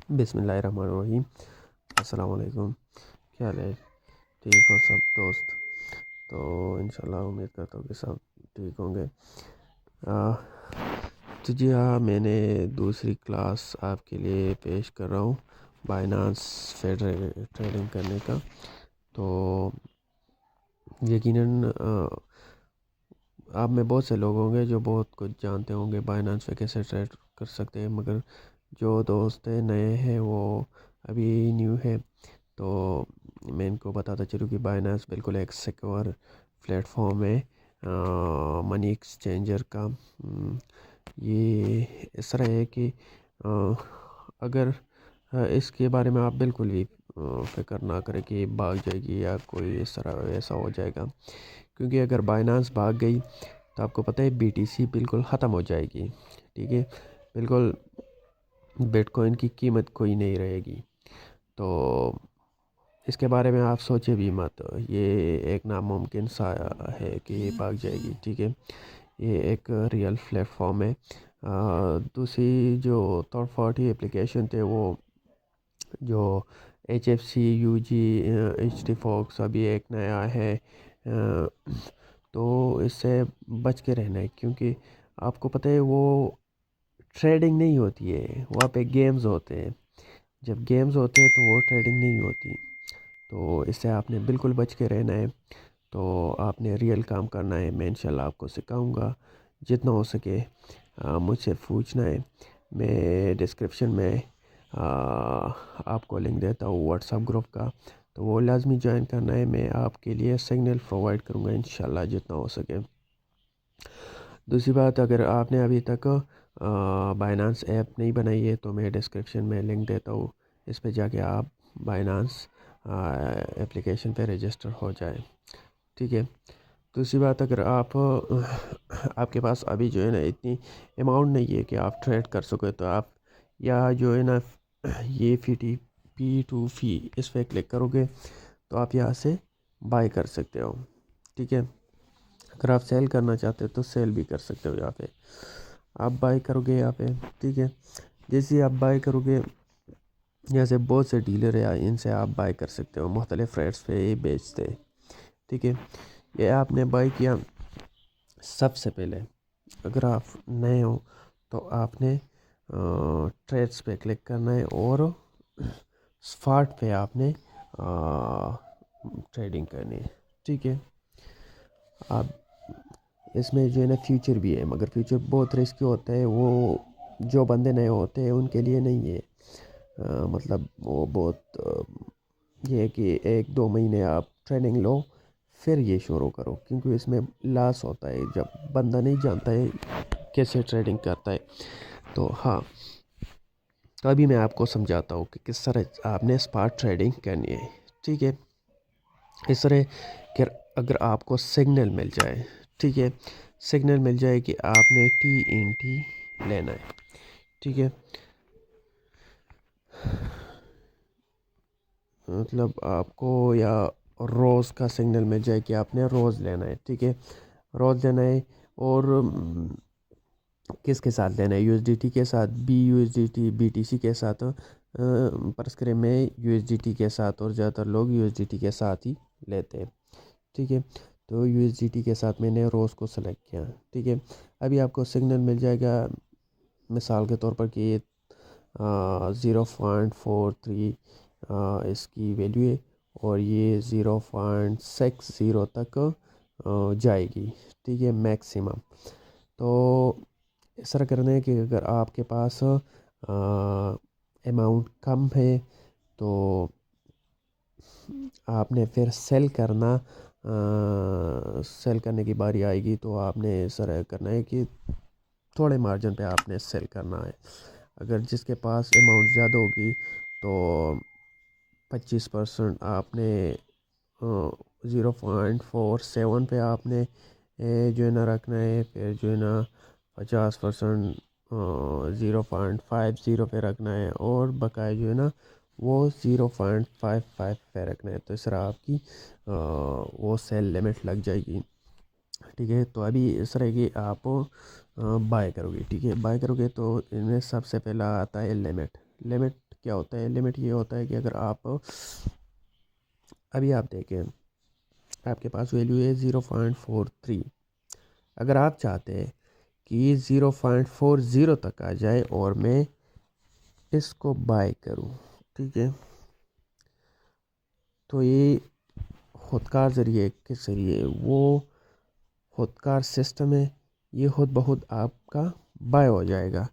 बिस्मिल्लाहिर्रहमानिर्रहीम। अस्सलाम वालेकुम। क्या हाल है? ठीक हो सब दोस्त? तो इंशाल्लाह उम्मीद करता हूँ कि सब ठीक होंगे। आ, तो जी हाँ, मैंने दूसरी क्लास आपके लिए पेश कर रहा हूँ बाइनांस फेडर ट्रेडिंग करने का। तो यकीनन आप में बहुत से लोग होंगे जो बहुत कुछ जानते होंगे बाइनांस पे कैसे ट्रेड कर सकते हैं, मगर जो दोस्त नए हैं वो अभी न्यू है। तो मैं इनको बताता चलूँ कि बाइनांस बिल्कुल एक सिक्योर प्लेटफॉर्म है मनी एक्सचेंजर का। ये इस तरह है कि अगर इसके बारे में आप बिल्कुल भी फिक्र ना करें कि भाग जाएगी या कोई इस तरह ऐसा हो जाएगा, क्योंकि अगर बाइनांस भाग गई तो आपको पता है बीटीसी बिल्कुल ख़त्म हो जाएगी। ठीक है, बिल्कुल बिटकॉइन की कीमत कोई नहीं रहेगी। तो इसके बारे में आप सोचे भी मत, ये एक नामुमकिन सा है कि ये भाग जाएगी। ठीक है, ये एक रियल प्लेटफॉर्म है। दूसरी जो थर्ड पार्टी एप्लीकेशन थे वो जो H F C U G H T fox अभी एक नया है। तो इससे बच के रहना है, क्योंकि आपको पता है वो ट्रेडिंग नहीं होती है, वहाँ पे गेम्स होते हैं। जब गेम्स होते हैं तो वो ट्रेडिंग नहीं होती। तो इससे आपने बिल्कुल बच के रहना है। तो आपने रियल काम करना है। मैं इंशाल्लाह आपको सिखाऊंगा जितना हो सके। मुझसे पूछना है, मैं डिस्क्रिप्शन में आपको लिंक देता हूँ व्हाट्सएप ग्रुप का, तो वो लाजमी ज्वाइन करना है। मैं आपके लिए सिग्नल प्रोवाइड करूँगा इंशाल्लाह जितना हो सके। दूसरी बात, अगर आपने अभी तक बाइनांस ऐप नहीं बनाई है तो मैं डिस्क्रिप्शन में लिंक देता हूँ, इस पे जाके आप बाइनांस एप्लीकेशन पे रजिस्टर हो जाए। ठीक है। दूसरी बात, अगर आप आपके पास अभी जो है ना इतनी अमाउंट नहीं है कि आप ट्रेड कर सके, तो आप या जो है ना ये P2P इस पर क्लिक करोगे तो आप यहाँ से बाय कर सकते हो। ठीक है, अगर आप सेल करना चाहते हो तो सेल भी कर सकते हो। यहाँ पे आप बाय करोगे यहाँ पे। ठीक है, जैसे ही आप बाय करोगे, जैसे बहुत से डीलर है इनसे आप बाय कर सकते हो, मुख्तलिफ रेट्स पे ये बेचते हैं। ठीक है, ये आपने बाय किया। सबसे पहले अगर आप नए हो तो आपने ट्रेड्स पे क्लिक करना है और स्पॉट पे आपने ट्रेडिंग करनी है। ठीक है, आप इसमें जो है ना फ्यूचर भी है, मगर फ्यूचर बहुत रिस्की होता है। वो जो बंदे नए होते हैं उनके लिए नहीं है। मतलब वो बहुत ये है कि 1-2 महीने आप ट्रेनिंग लो फिर ये शुरू करो, क्योंकि इसमें लॉस होता है जब बंदा नहीं जानता है कैसे ट्रेडिंग करता है। तो हाँ, तो अभी मैं आपको समझाता हूँ कि किस तरह आपने स्पॉट ट्रेडिंग करनी है। ठीक है, इस तरह कि अगर आपको सिग्नल मिल जाए, ठीक है, सिग्नल मिल जाए कि आपने TNT लेना है। ठीक है, मतलब आपको या रोज़ का सिग्नल मिल जाए कि आपने रोज़ लेना है। ठीक है, रोज़ लेना है। और किसके साथ लेना है? USDT के साथ, BUSDT BTC के साथ। फर्ज करें मैं USDT के साथ, और ज़्यादातर लोग USDT के साथ ही लेते हैं। ठीक है, तो USDT के साथ मैंने रोज़ को सेलेक्ट किया। ठीक है, अभी आपको सिग्नल मिल जाएगा मिसाल के तौर पर कि ये 0.43 इसकी वैल्यू है, और ये 0.60 तक जाएगी। ठीक है, मैक्सिमम। तो इस तरह करना है कि अगर आपके पास अमाउंट कम है तो आपने फिर सेल करना, सेल करने की बारी आएगी तो आपने इस तरह करना है कि थोड़े मार्जिन पे आपने सेल करना है। अगर जिसके पास अमाउंट ज़्यादा होगी तो 25% आपने 0.47 पे आपने जो है ना रखना है। फिर जो है ना 50% 0.50 पे रखना है, और बकाया जो है ना वो 0.55 पे रखना है। तो इस तरह आपकी वो सेल लिमिट लग जाएगी। ठीक है, तो अभी इस तरह की आप बाय करोगे। ठीक है, बाय करोगे तो इनमें सबसे पहला आता है लिमिट। लिमिट क्या होता है? लिमिट ये होता है कि अगर आप अभी आप देखें, आपके पास वैल्यू है 0.43। अगर आप चाहते हैं कि ये 0.40 तक आ जाए और मैं इसको बाय करूं, ठीक है, तो ये खुदकार ज़रिए के ज़रिए वो खुदकार सिस्टम है, ये खुद बहुत आपका बाय हो जाएगा।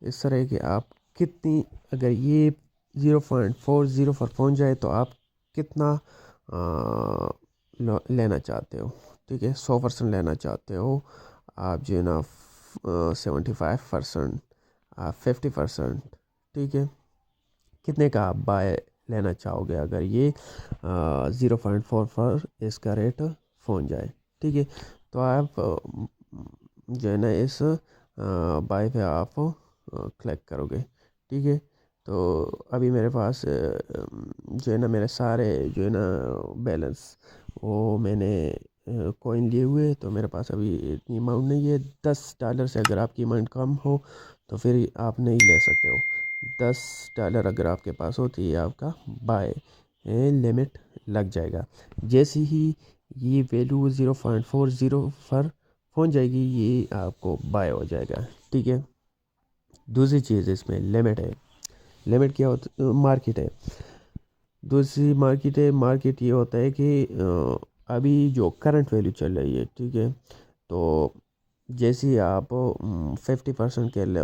इस तरह कि आप कितनी, अगर ये 0.40 पर पहुंच जाए तो आप कितना लेना चाहते हो, ठीक है। 100% लेना चाहते हो आप, जो है ना 75%, 50%, ठीक है। कितने का आप बाय लेना चाहोगे अगर ये 0.4 पर इसका रेट पहुंच जाए, ठीक है। तो आप जो है ना इस बाय पे आप क्लिक करोगे, ठीक है। तो अभी मेरे पास जो है ना मेरे सारे जो है ना बैलेंस वो मैंने कॉइन लिए हुए, तो मेरे पास अभी इतनी अमाउंट नहीं है। $10 से अगर आपकी अमाउंट कम हो तो फिर आप नहीं ले सकते हो। $10 अगर आपके पास हो तो ये आपका बाय लिमिट लग जाएगा। जैसे ही ये वैल्यू 0.40 पर पहुंच जाएगी ये आपको बाय हो जाएगा, ठीक है। दूसरी चीज़ इसमें लिमिट है। लिमिट क्या होता, मार्केट है। दूसरी मार्केट है। मार्केट ये होता है कि अभी जो करंट वैल्यू चल रही है, ठीक है, तो जैसे ही आप 50% के ले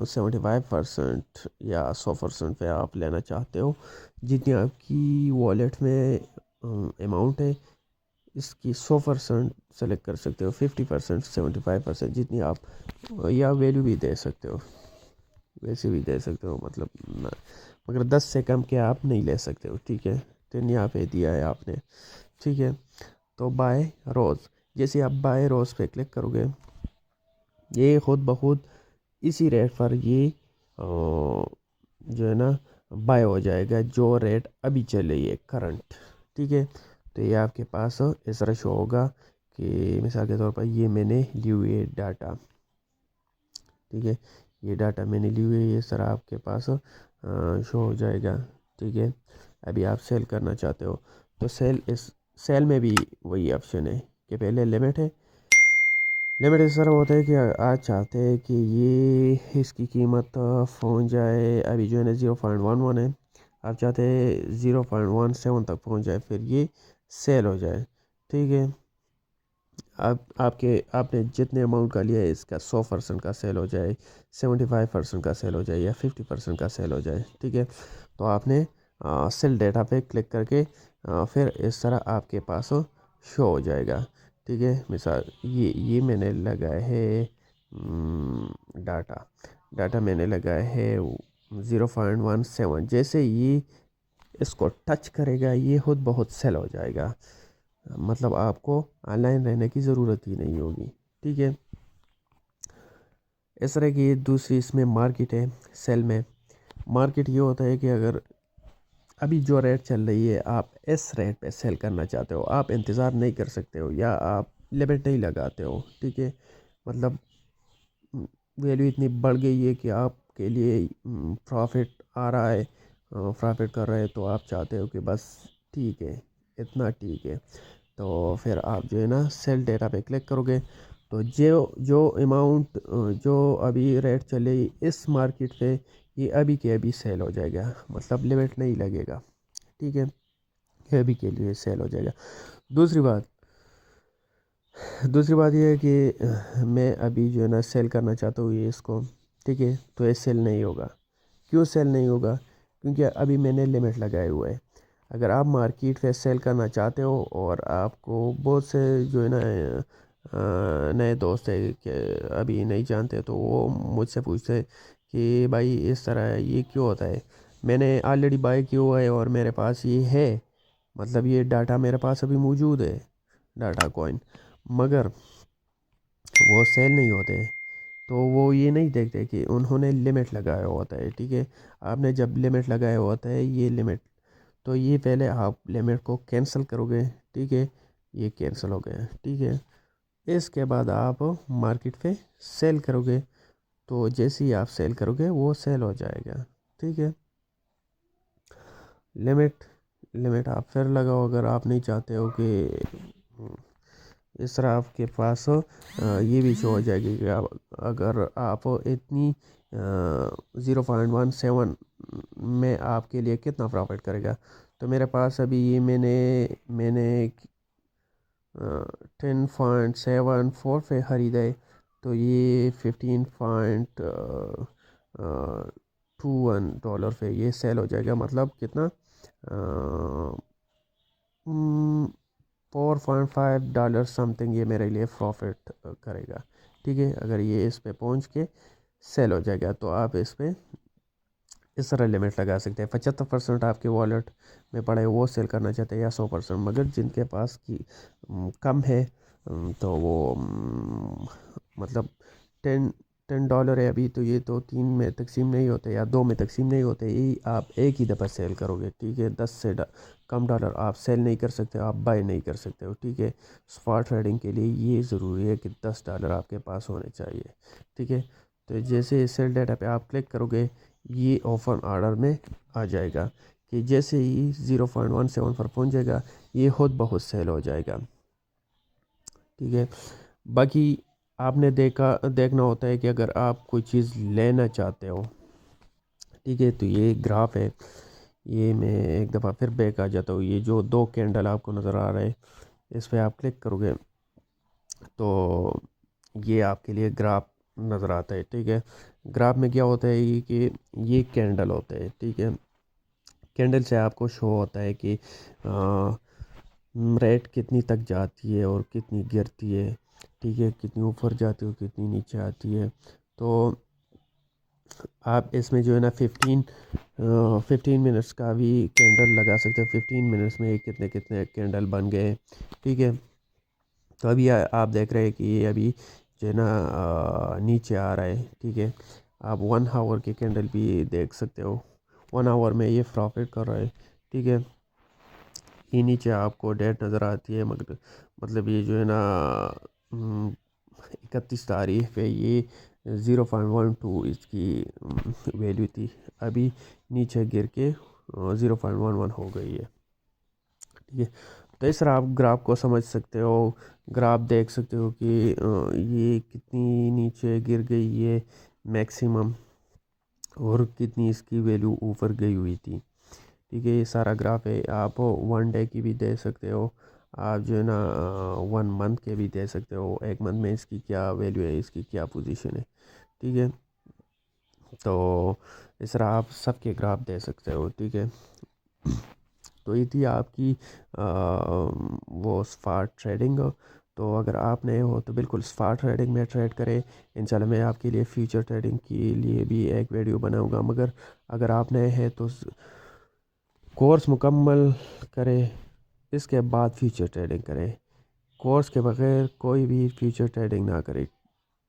75% या 100% पे आप लेना चाहते हो, जितनी आपकी वॉलेट में अमाउंट है इसकी 100% सेलेक्ट कर सकते हो, 50%, 75%, जितनी आप, या वैल्यू भी दे सकते हो, वैसे भी दे सकते हो, मतलब मगर 10 से कम के आप नहीं ले सकते हो, ठीक है। 10 यहाँ पे दिया है आपने, ठीक है। तो बाय रोज़, जैसे आप बाय रोज़ पे क्लिक करोगे ये खुद ब खुद इसी रेट पर ये जो है ना बाय हो जाएगा, जो रेट अभी चल रही है करंट, ठीक है। तो ये आपके पास इस तरह शो होगा कि मिसाल के तौर पर ये मैंने ली हुई है डाटा, ठीक है। ये डाटा मैंने ली हुई है, ये सर आपके पास शो हो जाएगा, ठीक है। अभी आप सेल करना चाहते हो तो सेल में भी वही ऑप्शन है कि पहले लिमिट है। लिमिट इस तरह होता है कि आज चाहते हैं कि ये इसकी कीमत पहुंच जाए, अभी जो है ना 0.11 है, आप चाहते हैं 0.17 तक पहुंच जाए, फिर ये सेल हो जाए, ठीक है। आपने जितने अमाउंट का लिया है इसका 100% का सेल हो जाए, 75% का सेल हो जाए, या 50% का सेल हो जाए, ठीक है। तो आपने सेल डेटा पे क्लिक करके फिर इस तरह आपके पास शो हो जाएगा, ठीक है। मिसाल ये मैंने लगाया है डाटा डाटा मैंने लगाया है 0.17। जैसे ये इसको टच करेगा ये खुद बहुत सेल हो जाएगा, मतलब आपको ऑनलाइन रहने की ज़रूरत ही नहीं होगी, ठीक है। इस तरह की दूसरी इसमें मार्केट है। सेल में मार्केट ये होता है कि अगर अभी जो रेट चल रही है आप इस रेट पे सेल करना चाहते हो, आप इंतज़ार नहीं कर सकते हो, या आप लिमिट नहीं लगाते हो, ठीक है। मतलब वैल्यू इतनी बढ़ गई है कि आपके लिए प्रॉफिट आ रहा है, प्रॉफिट कर रहे हैं, तो आप चाहते हो कि बस ठीक है, इतना ठीक है। तो फिर आप जो है ना सेल डेटा पे क्लिक करोगे तो जो जो अमाउंट जो अभी रेट चले इस मार्केट पे ये अभी के अभी सेल हो जाएगा, मतलब लिमिट नहीं लगेगा, ठीक है। ये अभी के लिए सेल हो जाएगा। दूसरी बात दूसरी बात ये है कि मैं अभी जो है ना सेल करना चाहता हूँ ये इसको, ठीक है, तो ये सेल नहीं होगा। क्यों सेल नहीं होगा? क्योंकि अभी मैंने लिमिट लगाए हुआ है। अगर आप मार्केट पे सेल करना चाहते हो और आपको बहुत से जो है ना नए दोस्त है कि अभी नहीं जानते, तो वो मुझसे पूछते हैं कि भाई इस तरह ये क्यों होता है। मैंने ऑलरेडी बाय किया हुआ है और मेरे पास ये है, मतलब ये डाटा मेरे पास अभी मौजूद है, डाटा कॉइन, मगर वो सेल नहीं होते। तो वो ये नहीं देखते कि उन्होंने लिमिट लगाया होता है, ठीक है। आपने जब लिमिट लगाया होता है ये लिमिट, तो ये पहले आप लिमिट को कैंसिल करोगे, ठीक है। ये कैंसिल हो गया, ठीक है। इसके बाद आप मार्केट पे सेल करोगे, तो जैसे ही आप सेल करोगे वो सेल हो जाएगा। ठीक है। लिमिट लिमिट आप फिर लगाओ अगर आप नहीं चाहते हो कि इस तरह आपके पास ये भी शो हो जाएगी कि आप अगर आप इतनी 0.17 में आपके लिए कितना प्रॉफिट करेगा। तो मेरे पास अभी ये मैंने मैंने 10.74 पे ख़रीदा है। तो ये 15.21 पे ये सेल हो जाएगा, मतलब कितना, 4.5 डॉलर समथिंग ये मेरे लिए प्रॉफिट करेगा। ठीक है, अगर ये इस पे पहुंच के सेल हो जाएगा तो आप इस पे इस तरह लिमिट लगा सकते हैं। 75% आपके वॉलेट में पड़े वो सेल करना चाहते हैं या 100%, मगर जिनके पास की कम है, तो वो मतलब 10 10 डॉलर है अभी, तो ये तो 3 में तकसीम नहीं होते या 2 में तकसीम नहीं होते, यही आप एक ही दफ़ा सेल करोगे। ठीक है, 10 से कम डॉलर आप सेल नहीं कर सकते, आप बाय नहीं कर सकते हो। ठीक है, स्पॉट ट्रेडिंग के लिए ये ज़रूरी है कि 10 डॉलर आपके पास होने चाहिए। ठीक है, तो जैसे सेल डाटा पे आप क्लिक करोगे ये ऑफर ऑर्डर में आ जाएगा कि जैसे ही 0.17 पर पहुंच जाएगा ये खुद बहुत सेल हो जाएगा। ठीक है, बाकी आपने देखना होता है कि अगर आप कोई चीज़ लेना चाहते हो। ठीक है, तो ये ग्राफ है, ये मैं एक दफ़ा फिर बैक आ जाता हूँ। ये जो दो कैंडल आपको नज़र आ रहे हैं इस पर आप क्लिक करोगे तो ये आपके लिए ग्राफ नज़र आता है। ठीक है, ग्राफ में क्या होता है ये कि ये कैंडल होता है। ठीक है, कैंडल से आपको शो होता है कि रेट कितनी तक जाती है और कितनी गिरती है। ठीक है, कितनी ऊपर जाती है और कितनी नीचे आती है। तो आप इसमें जो है ना 15 मिनट्स का भी कैंडल लगा सकते हो। 15 मिनट्स में कितने कितने कैंडल बन गए। ठीक है, तो अभी आप देख रहे हैं कि ये अभी जो है ना नीचे आ रहा है। ठीक है, आप 1 आवर के कैंडल भी देख सकते हो, 1 आवर में ये प्रॉफिट कर रहा है। ठीक है, ये नीचे आपको डेट नज़र आती है, मगर मतलब ये जो है ना 31 तारीख पे ये 0.12 इसकी वैल्यू थी, अभी नीचे गिर के 0.11 हो गई है। ठीक है, तो इस तरह आप ग्राफ को समझ सकते हो, ग्राफ देख सकते हो कि ये कितनी नीचे गिर गई है मैक्सिमम, और कितनी इसकी वैल्यू ऊपर गई हुई थी। ठीक है, ये सारा ग्राफ है। आप 1 डे की भी दे सकते हो, आप जो है ना 1 मंथ के भी दे सकते हो, 1 मंथ में इसकी क्या वैल्यू है, इसकी क्या पोजीशन है। ठीक है, तो इस तरह आप सबके ग्राफ दे सकते हो। ठीक है, तो ये थी आपकी वो स्पॉट ट्रेडिंग। तो अगर आप नए हो तो बिल्कुल स्पॉट ट्रेडिंग में ट्रेड करें। इंशाल्लाह मैं आपके लिए फ्यूचर ट्रेडिंग के लिए भी एक वीडियो बनाऊंगा, मगर अगर आप नए हैं तो कोर्स मुकम्मल करें, इसके बाद फ्यूचर ट्रेडिंग करें। कोर्स के बगैर कोई भी फ्यूचर ट्रेडिंग ना करें,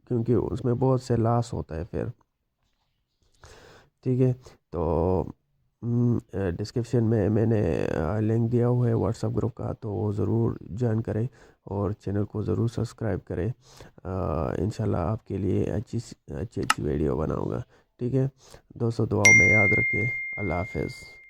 क्योंकि उसमें बहुत से लॉस होता है फिर। ठीक है, तो डिस्क्रिप्शन में मैंने लिंक दिया हुआ है व्हाट्सएप ग्रुप का, तो वो ज़रूर ज्वाइन करें और चैनल को ज़रूर सब्सक्राइब करें। इंशाल्लाह आपके लिए अच्छी अच्छी वीडियो बनाऊंगा। ठीक है दोस्तों, दुआओं में याद रखिए। अल्लाह हाफ़िज़।